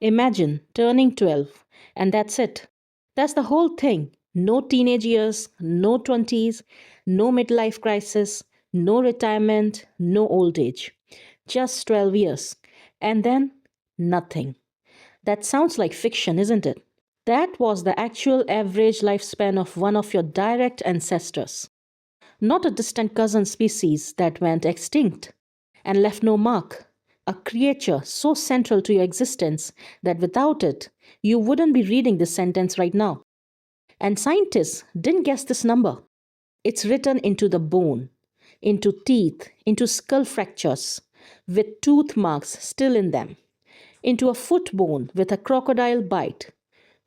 Imagine turning 12, and that's it. That's the whole thing. No teenage years, no 20s, no midlife crisis, no retirement, no old age. Just 12 years. And then nothing. That sounds like fiction, isn't it? That was the actual average lifespan of one of your direct ancestors, not a distant cousin species that went extinct and left no mark. A creature so central to your existence that without it, you wouldn't be reading this sentence right now. And scientists didn't guess this number. It's written into the bone, into teeth, into skull fractures, with tooth marks still in them, into a foot bone with a crocodile bite,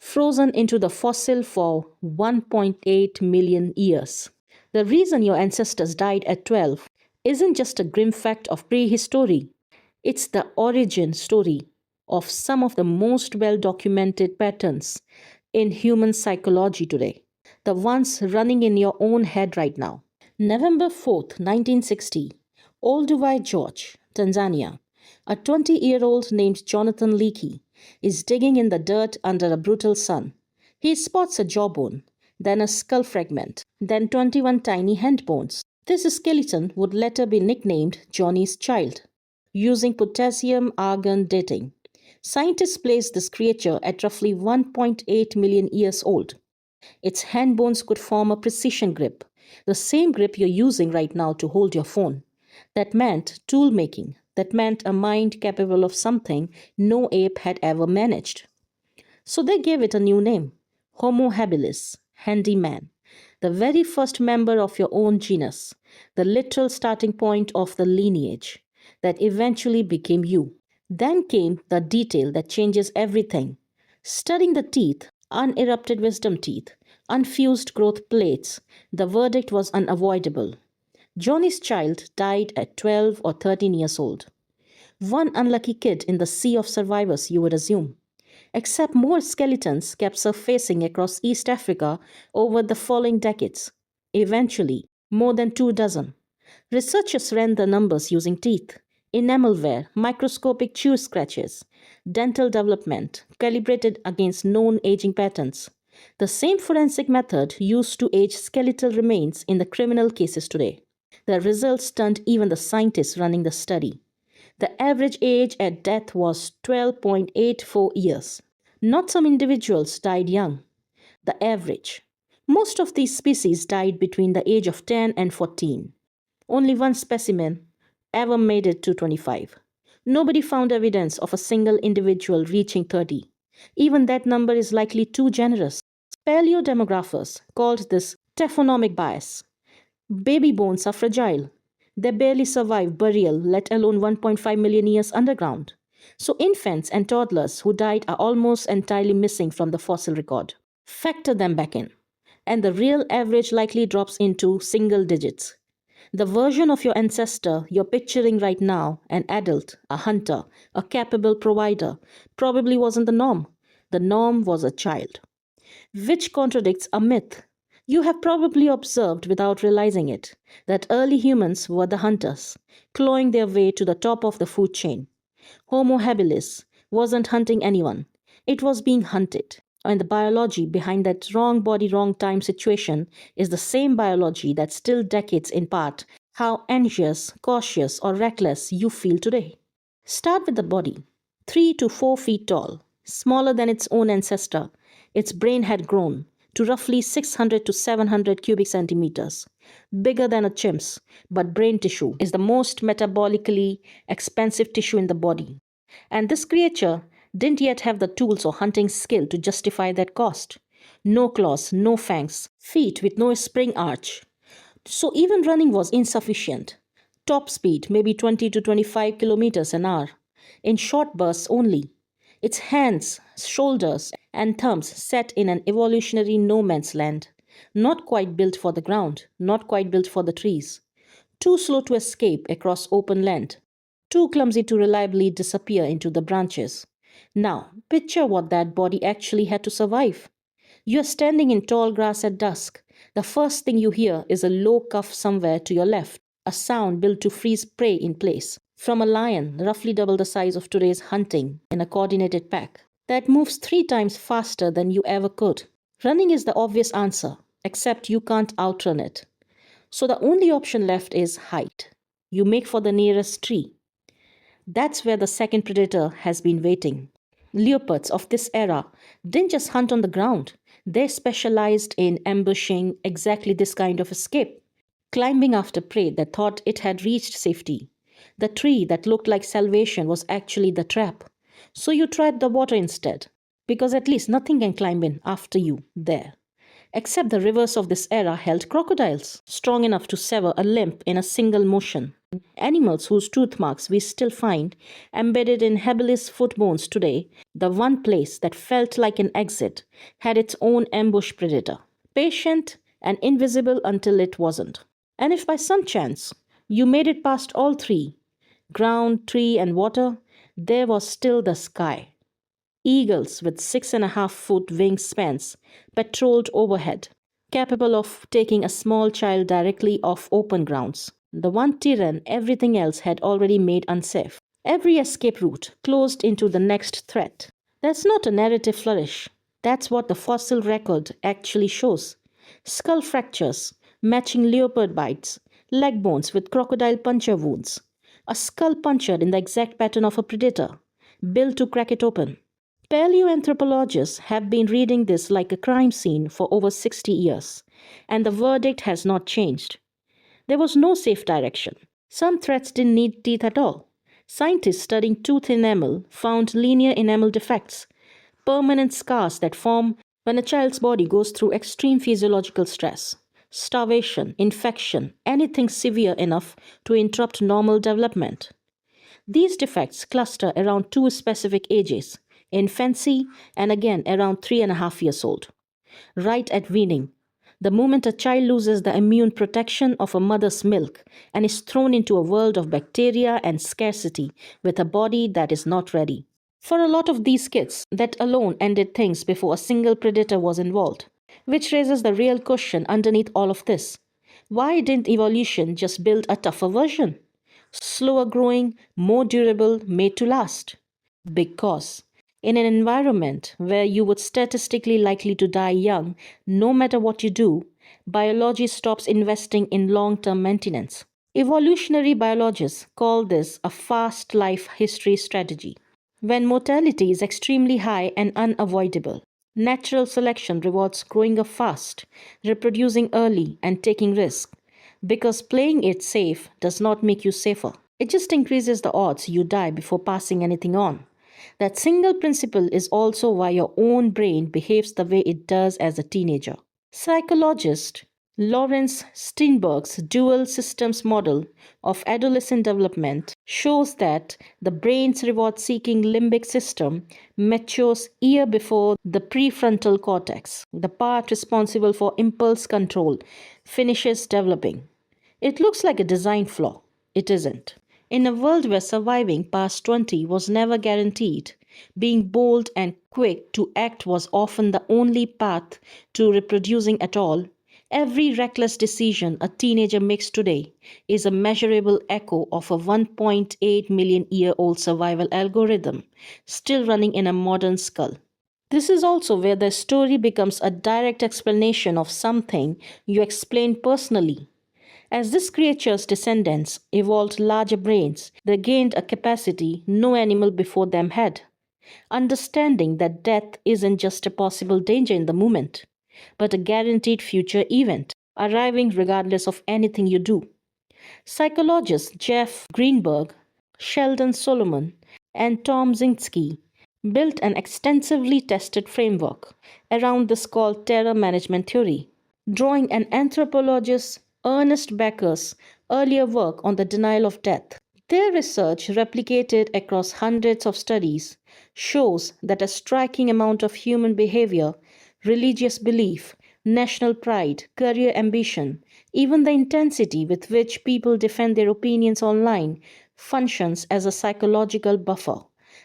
frozen into the fossil for 1.8 million years. The reason your ancestors died at 12 isn't just a grim fact of prehistory, it's the origin story of some of the most well documented patterns in human psychology today, the ones running in your own head right now. November 4th, 1960, Olduvai Gorge, Tanzania. A 20-year-old named Jonathan Leakey is digging in the dirt under a brutal sun. He spots a jawbone, then a skull fragment, then 21 tiny hand bones. This skeleton would later be nicknamed Johnny's Child, using potassium argon dating. Scientists place this creature at roughly 1.8 million years old. Its hand bones could form a precision grip, the same grip you're using right now to hold your phone. That meant tool making. That meant a mind capable of something no ape had ever managed. So they gave it a new name, Homo habilis, handy man, the very first member of your own genus, the literal starting point of the lineage that eventually became you. Then came the detail that changes everything. Studying the teeth, unerupted wisdom teeth, unfused growth plates, the verdict was unavoidable. Johnny's Child died at 12 or 13 years old. One unlucky kid in the sea of survivors, you would assume. Except more skeletons kept surfacing across East Africa over the following decades. Eventually, more than 2 dozen. Researchers ran the numbers using teeth, enamelware, microscopic chew scratches, dental development, calibrated against known aging patterns. The same forensic method used to age skeletal remains in the criminal cases today. The results stunned even the scientists running the study. The average age at death was 12.84 years. Not some individuals died young. The average. Most of these species died between the age of 10 and 14. Only one specimen ever made it to 25. Nobody found evidence of a single individual reaching 30. Even that number is likely too generous. Paleodemographers called this taphonomic bias. Baby bones are fragile. They barely survive burial, let alone 1.5 million years underground. So infants and toddlers who died are almost entirely missing from the fossil record. Factor them back in, and the real average likely drops into single digits. The version of your ancestor you're picturing right now, an adult, a hunter, a capable provider, probably wasn't the norm. The norm was a child. Which contradicts a myth you have probably observed without realizing it, that early humans were the hunters, clawing their way to the top of the food chain. Homo habilis wasn't hunting anyone, it was being hunted. And the biology behind that wrong body, wrong time situation is the same biology that still dictates in part how anxious, cautious, or reckless you feel today. Start with the body. 3 to 4 feet tall, smaller than its own ancestor, its brain had grown to roughly 600 to 700 cubic centimeters, bigger than a chimp's, but brain tissue is the most metabolically expensive tissue in the body. And this creature didn't yet have the tools or hunting skill to justify that cost. No claws, no fangs, feet with no spring arch. So even running was insufficient. Top speed, maybe 20 to 25 kilometers an hour, in short bursts only. Its hands, shoulders, and thumbs sat in an evolutionary no man's land, not quite built for the ground, not quite built for the trees, too slow to escape across open land, too clumsy to reliably disappear into the branches. Now, picture what that body actually had to survive. You're standing in tall grass at dusk. The first thing you hear is a low cough somewhere to your left, a sound built to freeze prey in place. from a lion roughly double the size of today's hunting in a coordinated pack that moves 3 times faster than you ever could. Running is the obvious answer, except you can't outrun it. So the only option left is hide. You make for the nearest tree. That's where the second predator has been waiting. Leopards of this era didn't just hunt on the ground, they specialized in ambushing exactly this kind of escape, climbing after prey that thought it had reached safety. The tree that looked like salvation was actually the trap. So you tried the water instead, because at least nothing can climb in after you there. Except the rivers of this era held crocodiles, strong enough to sever a limb in a single motion. Animals whose tooth marks we still find embedded in Habilis foot bones today, the one place that felt like an exit, had its own ambush predator. Patient and invisible until it wasn't. And if by some chance you made it past all three, ground, tree, and water, there was still the sky. Eagles with 6.5-foot wingspans patrolled overhead, capable of taking a small child directly off open grounds. The one terrain everything else had already made unsafe. Every escape route closed into the next threat. That's not a narrative flourish. That's what the fossil record actually shows. Skull fractures, matching leopard bites, leg bones with crocodile puncture wounds. A skull punctured in the exact pattern of a predator, built to crack it open. Paleoanthropologists have been reading this like a crime scene for over 60 years, and the verdict has not changed. There was no safe direction. Some threats didn't need teeth at all. Scientists studying tooth enamel found linear enamel defects, permanent scars that form when a child's body goes through extreme physiological stress, starvation, infection, anything severe enough to interrupt normal development. These defects cluster around two specific ages, infancy and again around 3.5 years old. Right at weaning, the moment a child loses the immune protection of a mother's milk and is thrown into a world of bacteria and scarcity with a body that is not ready. For a lot of these kids, that alone ended things before a single predator was involved. Which raises the real question underneath all of this. Why didn't evolution just build a tougher version? Slower growing, more durable, made to last? Because in an environment where you would statistically likely to die young, no matter what you do, biology stops investing in long-term maintenance. Evolutionary biologists call this a fast life history strategy. When mortality is extremely high and unavoidable, natural selection rewards growing up fast, reproducing early, and taking risks. Because playing it safe does not make you safer. It just increases the odds you die before passing anything on. That single principle is also why your own brain behaves the way it does as a teenager. Psychologist Lawrence Steinberg's dual systems model of adolescent development shows that the brain's reward-seeking limbic system matures year before the prefrontal cortex, the part responsible for impulse control, finishes developing. It looks like a design flaw. It isn't. In a world where surviving past 20 was never guaranteed, being bold and quick to act was often the only path to reproducing at all, every reckless decision a teenager makes today is a measurable echo of a 1.8 million year old survival algorithm still running in a modern skull. This is also where the story becomes a direct explanation of something you explained personally. As this creature's descendants evolved larger brains, they gained a capacity no animal before them had. Understanding that death isn't just a possible danger in the moment, but a guaranteed future event, arriving regardless of anything you do. Psychologists Jeff Greenberg, Sheldon Solomon, and Tom Zinski built an extensively tested framework around this called terror management theory, drawing an anthropologist Ernest Becker's earlier work on the denial of death. Their research, replicated across hundreds of studies, shows that a striking amount of human behavior, religious belief, national pride, career ambition, even the intensity with which people defend their opinions online, functions as a psychological buffer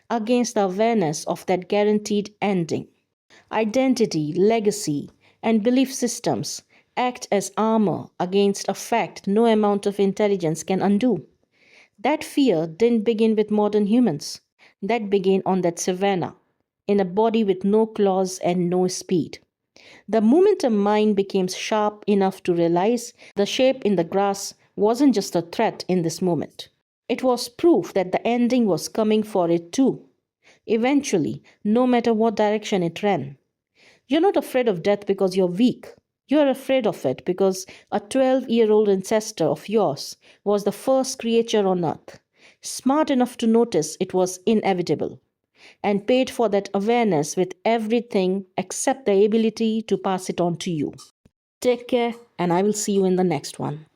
against the awareness of that guaranteed ending. Identity, legacy, and belief systems act as armor against a fact no amount of intelligence can undo. That fear didn't begin with modern humans. That began on that savannah, in a body with no claws and no speed. The moment a mind became sharp enough to realize the shape in the grass wasn't just a threat in this moment, it was proof that the ending was coming for it too. Eventually, no matter what direction it ran. You're not afraid of death because you're weak. You're afraid of it because a 12-year-old ancestor of yours was the first creature on earth, smart enough to notice it was inevitable, and paid for that awareness with everything except the ability to pass it on to you. Take care, and I will see you in the next one.